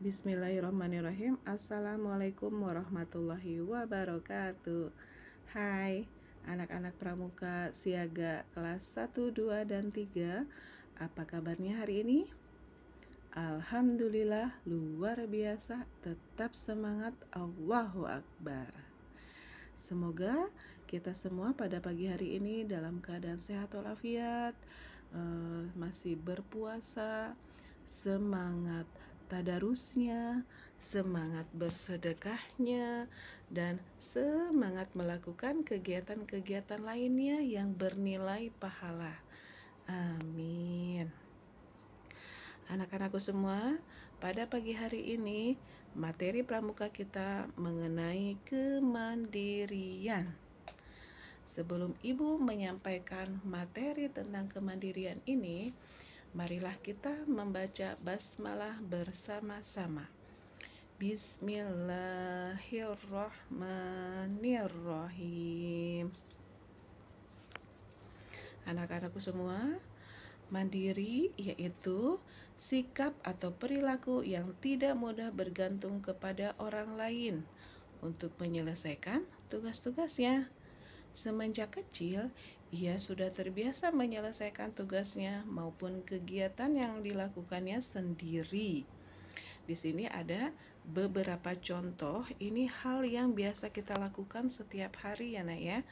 Bismillahirrahmanirrahim. Assalamualaikum warahmatullahi wabarakatuh. Hai anak-anak pramuka siaga kelas 1, 2, dan 3. Apa kabarnya hari ini? Alhamdulillah luar biasa. Tetap semangat, Allahu Akbar. Semoga kita semua pada pagi hari ini dalam keadaan sehat walafiat, masih berpuasa, semangat tadarusnya, semangat bersedekahnya, dan semangat melakukan kegiatan-kegiatan lainnya yang bernilai pahala. Amin. Anak-anakku semua, pada pagi hari ini materi pramuka kita mengenai kemandirian. Sebelum Ibu menyampaikan materi tentang kemandirian ini, marilah kita membaca basmalah bersama-sama. Bismillahirrahmanirrahim. Anak-anakku semua, mandiri yaitu sikap atau perilaku yang tidak mudah bergantung kepada orang lain untuk menyelesaikan tugas-tugasnya. Semenjak kecil, ia sudah terbiasa menyelesaikan tugasnya maupun kegiatan yang dilakukannya sendiri. Di sini ada beberapa contoh, ini hal yang biasa kita lakukan setiap hari ya nak ya.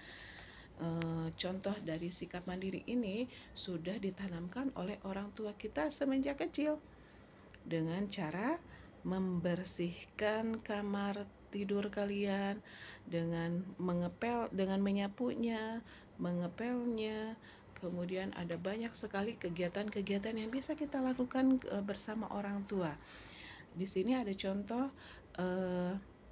Contoh dari sikap mandiri ini sudah ditanamkan oleh orang tua kita semenjak kecil dengan cara membersihkan kamar tidur kalian dengan menyapunya, mengepelnya. Kemudian ada banyak sekali kegiatan-kegiatan yang bisa kita lakukan bersama orang tua. Di sini ada contoh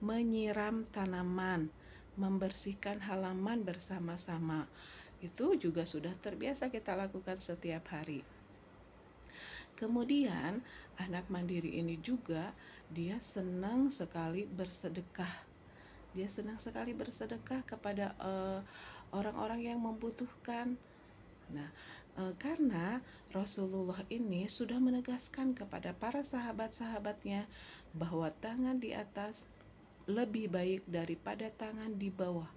menyiram tanaman, membersihkan halaman bersama-sama. Itu juga sudah terbiasa kita lakukan setiap hari. Kemudian anak mandiri ini juga dia senang sekali bersedekah. Dia senang sekali bersedekah kepada orang-orang yang membutuhkan. Nah, karena Rasulullah ini sudah menegaskan kepada para sahabat-sahabatnya bahwa tangan di atas lebih baik daripada tangan di bawah.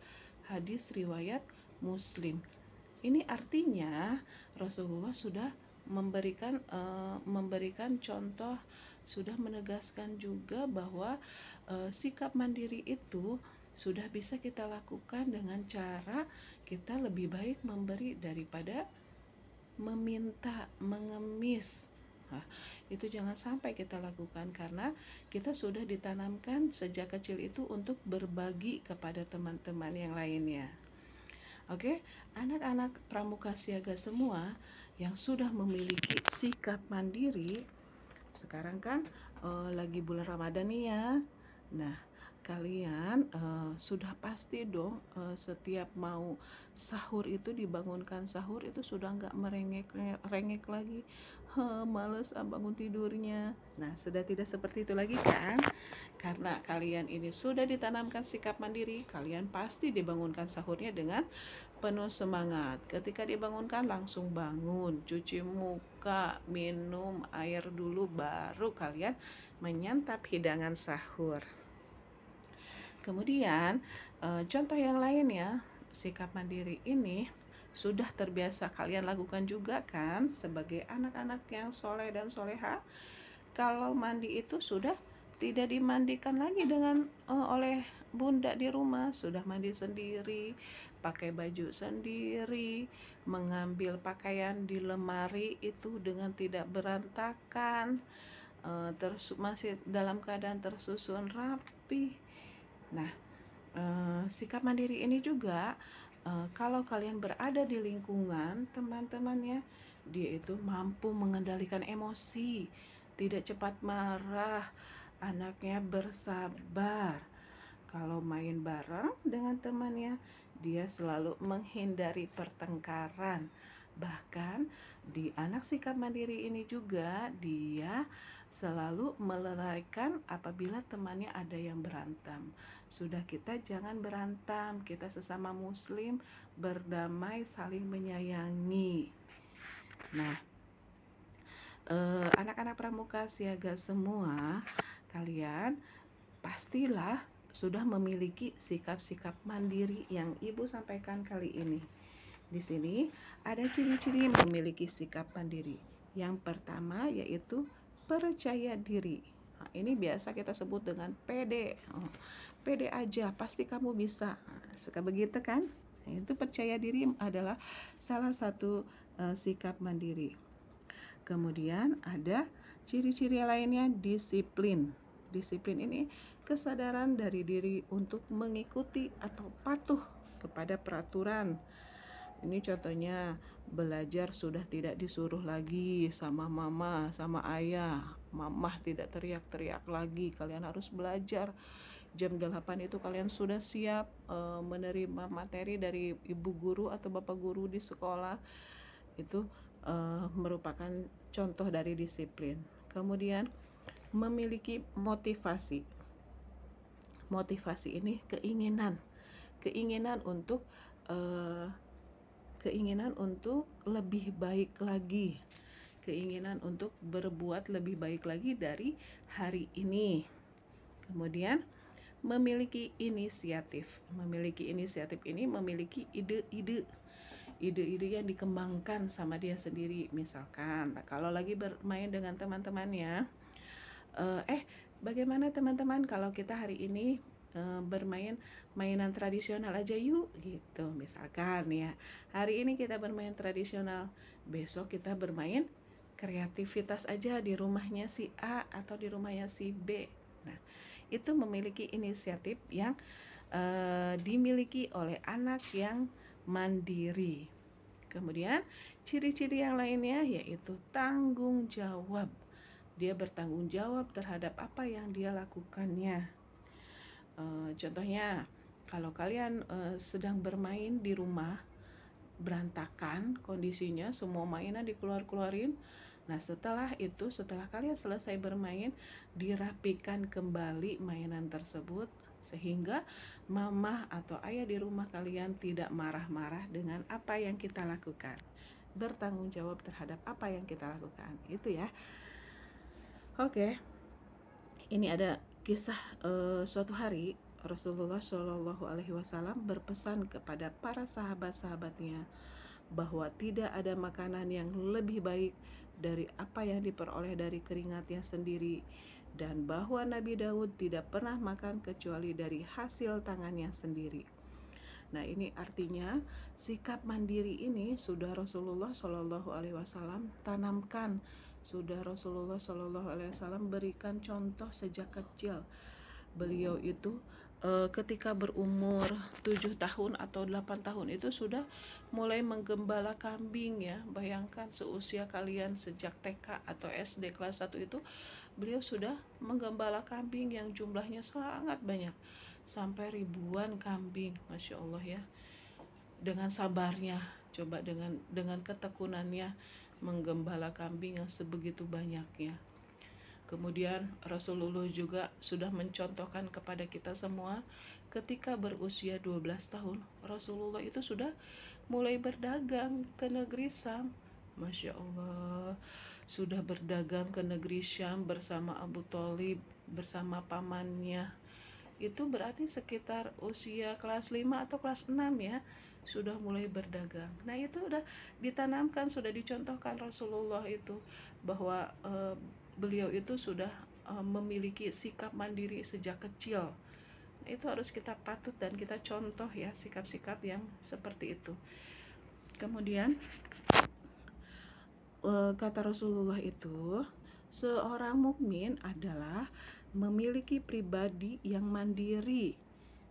Hadis riwayat Muslim. Ini artinya Rasulullah sudah memberikan contoh, sudah menegaskan juga bahwa sikap mandiri itu sudah bisa kita lakukan dengan cara kita lebih baik memberi daripada meminta, mengemis. Nah, itu jangan sampai kita lakukan karena kita sudah ditanamkan sejak kecil itu untuk berbagi kepada teman-teman yang lainnya. Oke, anak-anak pramuka siaga semua yang sudah memiliki sikap mandiri, sekarang kan lagi bulan Ramadan nih ya. Nah, kalian sudah pasti dong setiap mau sahur itu dibangunkan sahur itu sudah nggak merengek lagi, males bangun tidurnya. Nah, sudah tidak seperti itu lagi kan? Karena kalian ini sudah ditanamkan sikap mandiri, kalian pasti dibangunkan sahurnya dengan penuh semangat. Ketika dibangunkan langsung bangun, cuci muka, minum air dulu, baru kalian menyantap hidangan sahur. Kemudian contoh yang lain ya, sikap mandiri ini sudah terbiasa kalian lakukan juga kan sebagai anak-anak yang soleh dan soleha. Kalau mandi itu sudah tidak dimandikan lagi dengan oleh bunda di rumah, sudah mandi sendiri, pakai baju sendiri, mengambil pakaian di lemari itu dengan tidak berantakan, terus masih dalam keadaan tersusun rapi. Nah, sikap mandiri ini juga kalau kalian berada di lingkungan teman-temannya, dia itu mampu mengendalikan emosi, tidak cepat marah, anaknya bersabar. Kalau main bareng dengan temannya, dia selalu menghindari pertengkaran. Bahkan di anak sikap mandiri ini juga dia selalu melelaikan apabila temannya ada yang berantem. Sudah, kita jangan berantem, kita sesama muslim berdamai, saling menyayangi. Nah, anak-anak pramuka siaga semua, kalian pastilah sudah memiliki sikap-sikap mandiri yang Ibu sampaikan kali ini. Di sini ada ciri-ciri memiliki sikap mandiri. Yang pertama yaitu percaya diri. Nah, ini biasa kita sebut dengan pede. Pede aja, pasti kamu bisa. Suka begitu kan? Nah, itu percaya diri adalah salah satu sikap mandiri. Kemudian ada ciri-ciri lainnya, disiplin. Disiplin ini kesadaran dari diri untuk mengikuti atau patuh kepada peraturan. Ini contohnya, belajar sudah tidak disuruh lagi sama mama, sama ayah. Mamah tidak teriak-teriak lagi, kalian harus belajar. Jam 8 itu kalian sudah siap menerima materi dari ibu guru atau bapak guru di sekolah. Itu merupakan contoh dari disiplin. Kemudian memiliki motivasi. Motivasi ini keinginan untuk lebih baik lagi, keinginan untuk berbuat lebih baik lagi dari hari ini. Kemudian memiliki inisiatif. Memiliki inisiatif ini memiliki ide-ide yang dikembangkan sama dia sendiri. Misalkan kalau lagi bermain dengan teman-temannya, bagaimana teman-teman kalau kita hari ini bermain mainan tradisional aja yuk gitu. Misalkan ya, hari ini kita bermain tradisional, besok kita bermain kreativitas aja di rumahnya si A atau di rumahnya si B. Nah, itu memiliki inisiatif yang dimiliki oleh anak yang mandiri. Kemudian ciri-ciri yang lainnya yaitu tanggung jawab. Dia bertanggung jawab terhadap apa yang dia lakukannya. Contohnya, kalau kalian sedang bermain di rumah, berantakan kondisinya, semua mainan dikeluarin. Nah, setelah kalian selesai bermain, dirapikan kembali mainan tersebut sehingga mama atau ayah di rumah kalian tidak marah-marah dengan apa yang kita lakukan. Bertanggung jawab terhadap apa yang kita lakukan. Itu ya. Oke. Ini ada kisah suatu hari Rasulullah Shallallahu Alaihi Wasallam berpesan kepada para sahabat-sahabatnya bahwa tidak ada makanan yang lebih baik dari apa yang diperoleh dari keringatnya sendiri, dan bahwa Nabi Daud tidak pernah makan kecuali dari hasil tangannya sendiri. Nah, ini artinya sikap mandiri ini sudah Rasulullah Shallallahu Alaihi Wasallam tanamkan, sudah Rasulullah Shallallahu Alaihi Wasallam berikan contoh sejak kecil. Beliau itu ketika berumur 7 tahun atau 8 tahun itu sudah mulai menggembala kambing ya. Bayangkan seusia kalian sejak TK atau SD kelas 1 itu beliau sudah menggembala kambing yang jumlahnya sangat banyak, sampai ribuan kambing. Masya Allah ya. Dengan sabarnya, coba dengan ketekunannya menggembala kambing yang sebegitu banyaknya. Kemudian Rasulullah juga sudah mencontohkan kepada kita semua ketika berusia 12 tahun. Rasulullah itu sudah mulai berdagang ke negeri Syam. Masya Allah, sudah berdagang ke negeri Syam bersama Abu Thalib, bersama pamannya. Itu berarti sekitar usia kelas 5 atau kelas 6 ya, sudah mulai berdagang. Nah, itu udah ditanamkan, sudah dicontohkan Rasulullah itu bahwa beliau itu sudah memiliki sikap mandiri sejak kecil. Nah, itu harus kita patut dan kita contoh ya, sikap-sikap yang seperti itu. Kemudian kata Rasulullah itu, seorang mukmin adalah memiliki pribadi yang mandiri,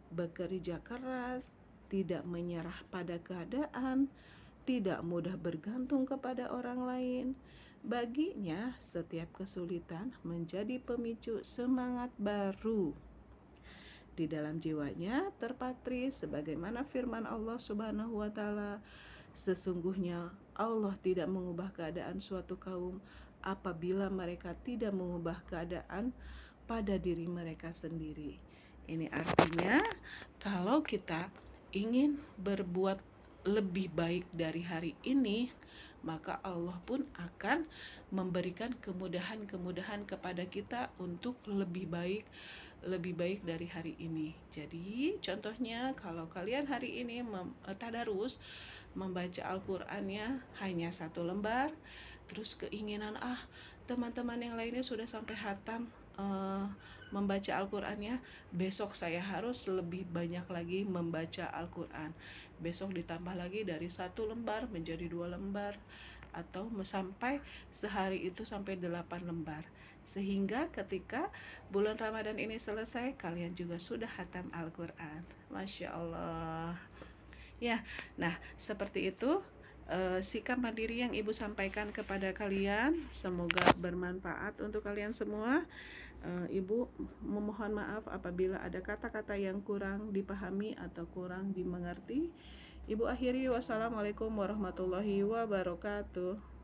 bekerja keras, tidak menyerah pada keadaan, tidak mudah bergantung kepada orang lain. Baginya, setiap kesulitan menjadi pemicu semangat baru. Di dalam jiwanya terpatri sebagaimana firman Allah Subhanahu wa taala, sesungguhnya Allah tidak mengubah keadaan suatu kaum apabila mereka tidak mengubah keadaan pada diri mereka sendiri. Ini artinya kalau kita ingin berbuat lebih baik dari hari ini, maka Allah pun akan memberikan kemudahan-kemudahan kepada kita untuk lebih baik dari hari ini. Jadi contohnya kalau kalian hari ini tadarus membaca Al-Qur'annya hanya 1 lembar, terus keinginan teman-teman yang lainnya sudah sampai hatam membaca Al-Qur'annya, besok saya harus lebih banyak lagi membaca Al-Qur'an. Besok ditambah lagi dari 1 lembar menjadi 2 lembar, atau sampai sehari itu sampai 8 lembar. Sehingga ketika bulan Ramadan ini selesai, kalian juga sudah hatam Al-Qur'an. Masya Allah. Ya, nah seperti itu sikap mandiri yang Ibu sampaikan kepada kalian. Semoga bermanfaat untuk kalian semua. Ibu memohon maaf apabila ada kata-kata yang kurang dipahami atau kurang dimengerti. Ibu akhiri, wassalamualaikum warahmatullahi wabarakatuh.